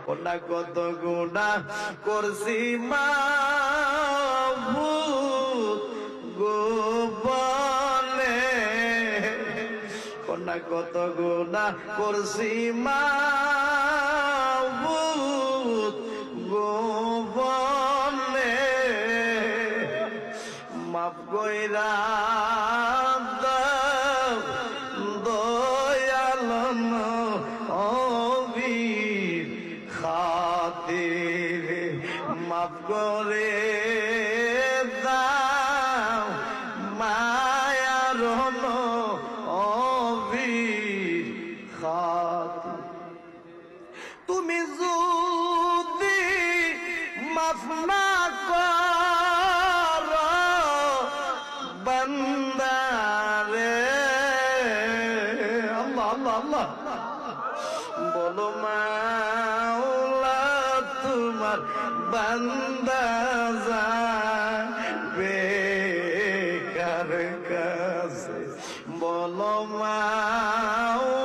কোনা কত গুনাহ করছি মাবুদ গোপনে, কোনা কত গুনাহ করছি মাবুদ গোপনে, মাফ কইরা দাও দয়াল নবীর খাতিরে, মাফ করে দাও মায়ার নবীর খাতিরে। তুমি যদি মাফ না করো বান্দারে, আল্লাহ আল্লাহ আল্লাহ বলো মাওলা তোমার বান্দা যাবে কার কাছে, বলো মাওলা